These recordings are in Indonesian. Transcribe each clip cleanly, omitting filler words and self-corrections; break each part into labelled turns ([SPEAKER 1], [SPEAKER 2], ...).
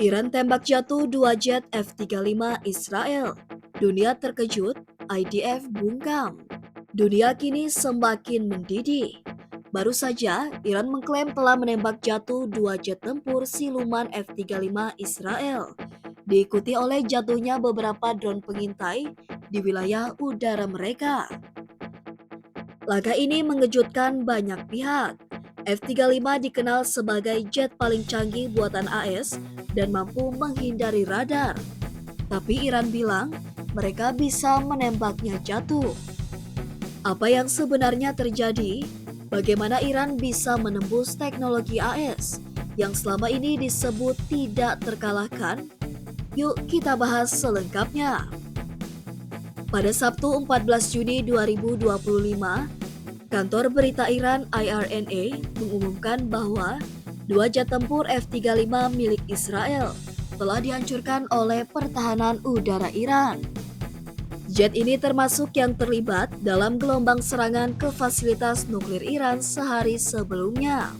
[SPEAKER 1] Iran tembak jatuh 2 jet F-35 Israel. Dunia terkejut, IDF bungkam. Dunia kini semakin mendidih. Baru saja, Iran mengklaim telah menembak jatuh 2 jet tempur siluman F-35 Israel. Diikuti oleh jatuhnya beberapa drone pengintai di wilayah udara mereka. Laga ini mengejutkan banyak pihak. F-35 dikenal sebagai jet paling canggih buatan AS dan mampu menghindari radar. Tapi Iran bilang mereka bisa menembaknya jatuh. Apa yang sebenarnya terjadi? Bagaimana Iran bisa menembus teknologi AS yang selama ini disebut tidak terkalahkan? Yuk kita bahas selengkapnya. Pada Sabtu 14 Juni 2025, kantor berita Iran IRNA mengumumkan bahwa 2 jet tempur F-35 milik Israel telah dihancurkan oleh pertahanan udara Iran. Jet ini termasuk yang terlibat dalam gelombang serangan ke fasilitas nuklir Iran sehari sebelumnya.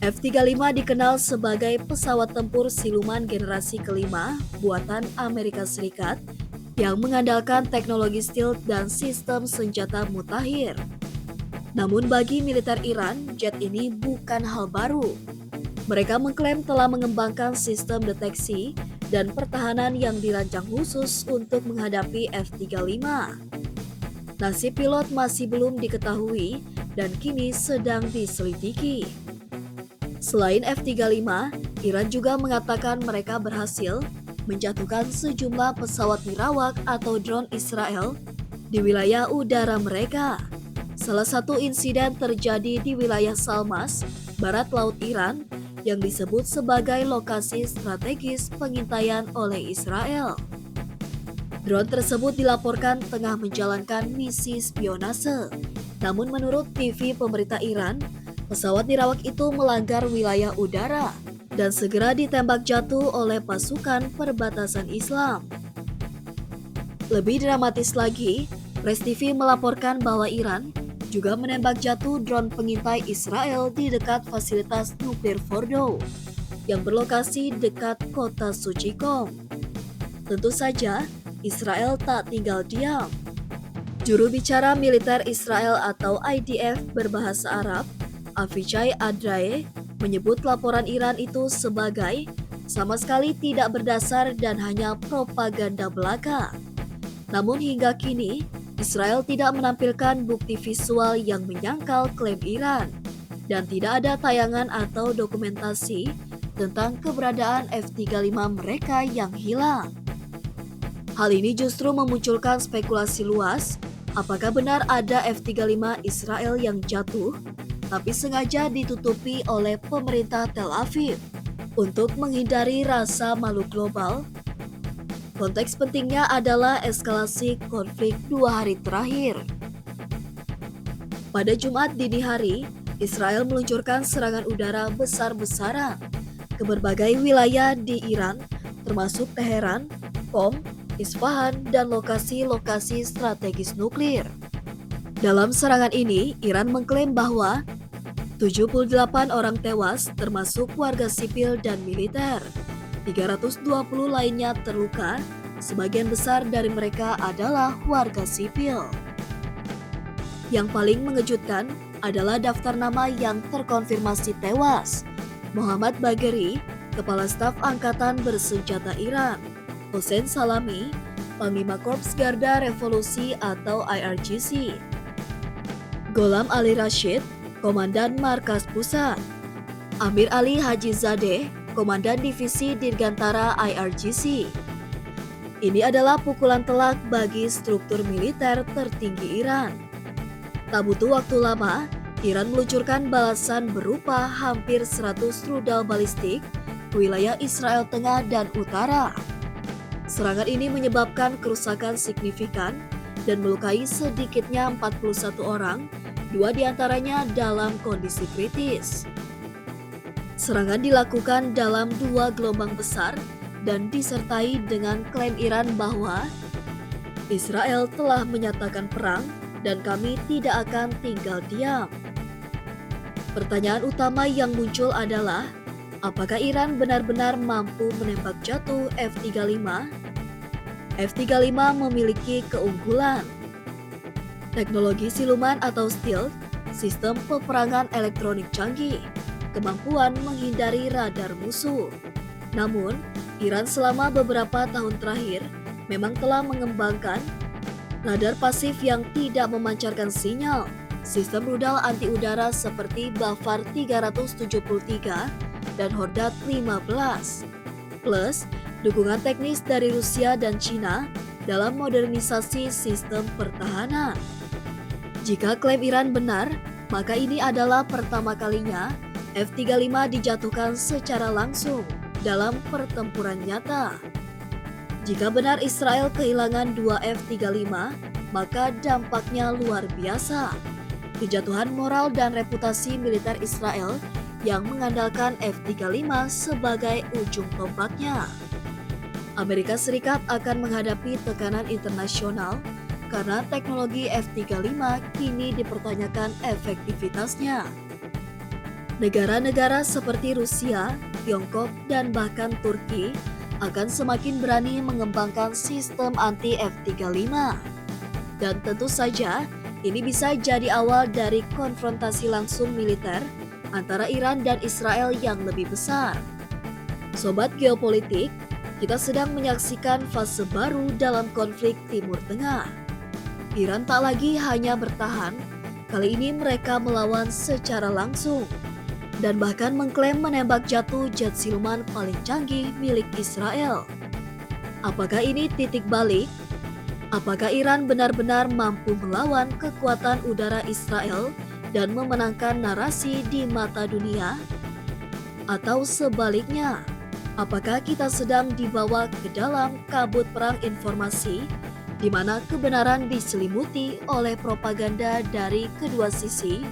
[SPEAKER 1] F-35 dikenal sebagai pesawat tempur siluman generasi kelima buatan Amerika Serikat yang mengandalkan teknologi stealth dan sistem senjata mutakhir. Namun bagi militer Iran, jet ini bukan hal baru. Mereka mengklaim telah mengembangkan sistem deteksi dan pertahanan yang dirancang khusus untuk menghadapi F-35. Nasib pilot masih belum diketahui dan kini sedang diselidiki. Selain F-35, Iran juga mengatakan mereka berhasil menjatuhkan sejumlah pesawat nirawak atau drone Israel di wilayah udara mereka. Salah satu insiden terjadi di wilayah Salmas, barat laut Iran, yang disebut sebagai lokasi strategis pengintaian oleh Israel. Drone tersebut dilaporkan tengah menjalankan misi spionase. Namun menurut TV pemerintah Iran, pesawat nirawak itu melanggar wilayah udara dan segera ditembak jatuh oleh pasukan perbatasan Islam. Lebih dramatis lagi, Press TV melaporkan bahwa Iran juga menembak jatuh drone pengintai Israel di dekat fasilitas nuklir Fordow yang berlokasi dekat kota suci Qom. Tentu saja, Israel tak tinggal diam. Juru bicara militer Israel atau IDF berbahasa Arab, Avichai Adrae, menyebut laporan Iran itu sebagai sama sekali tidak berdasar dan hanya propaganda belaka. Namun hingga kini, Israel tidak menampilkan bukti visual yang menyangkal klaim Iran, dan tidak ada tayangan atau dokumentasi tentang keberadaan F-35 mereka yang hilang. Hal ini justru memunculkan spekulasi luas, apakah benar ada F-35 Israel yang jatuh, tapi sengaja ditutupi oleh pemerintah Tel Aviv untuk menghindari rasa malu global. Konteks pentingnya adalah eskalasi konflik 2 hari terakhir. Pada Jumat dini hari, Israel meluncurkan serangan udara besar-besaran ke berbagai wilayah di Iran, termasuk Teheran, Qom, Isfahan, dan lokasi-lokasi strategis nuklir. Dalam serangan ini, Iran mengklaim bahwa 78 orang tewas, termasuk warga sipil dan militer. 320 lainnya terluka, sebagian besar dari mereka adalah warga sipil. Yang paling mengejutkan adalah daftar nama yang terkonfirmasi tewas. Muhammad Bagheri, Kepala Staf Angkatan Bersenjata Iran; Hossein Salami, Panglima Korps Garda Revolusi atau IRGC; Gholam Ali Rashid, Komandan Markas Pusat; Amir Ali Haji Zadeh, Komandan Divisi Dirgantara IRGC. Ini adalah pukulan telak bagi struktur militer tertinggi Iran. Tak butuh waktu lama, Iran meluncurkan balasan berupa hampir 100 rudal balistik ke wilayah Israel Tengah dan Utara. Serangan ini menyebabkan kerusakan signifikan dan melukai sedikitnya 41 orang, 2 diantaranya dalam kondisi kritis. Serangan dilakukan dalam 2 gelombang besar dan disertai dengan klaim Iran bahwa Israel telah menyatakan perang dan kami tidak akan tinggal diam. Pertanyaan utama yang muncul adalah, Apakah Iran benar-benar mampu menembak jatuh F-35? F-35 memiliki keunggulan. Teknologi siluman atau stealth, sistem peperangan elektronik canggih, kemampuan menghindari radar musuh. Namun, Iran selama beberapa tahun terakhir memang telah mengembangkan radar pasif yang tidak memancarkan sinyal, sistem rudal anti udara seperti Bafar 373 dan Hordad 15, plus dukungan teknis dari Rusia dan Cina dalam modernisasi sistem pertahanan. Jika klaim Iran benar, maka ini adalah pertama kalinya F-35 dijatuhkan secara langsung dalam pertempuran nyata. Jika benar Israel kehilangan 2 F-35, maka dampaknya luar biasa. Kejatuhan moral dan reputasi militer Israel yang mengandalkan F-35 sebagai ujung tombaknya. Amerika Serikat akan menghadapi tekanan internasional karena teknologi F-35 kini dipertanyakan efektivitasnya. Negara-negara seperti Rusia, Tiongkok, dan bahkan Turki akan semakin berani mengembangkan sistem anti-F-35. Dan tentu saja, ini bisa jadi awal dari konfrontasi langsung militer antara Iran dan Israel yang lebih besar. Sobat geopolitik, kita sedang menyaksikan fase baru dalam konflik Timur Tengah. Iran tak lagi hanya bertahan, kali ini mereka melawan secara langsung dan bahkan mengklaim menembak jatuh jet siluman paling canggih milik Israel. Apakah ini titik balik? Apakah Iran benar-benar mampu melawan kekuatan udara Israel dan memenangkan narasi di mata dunia? Atau sebaliknya, apakah kita sedang dibawa ke dalam kabut perang informasi di mana kebenaran diselimuti oleh propaganda dari kedua sisi?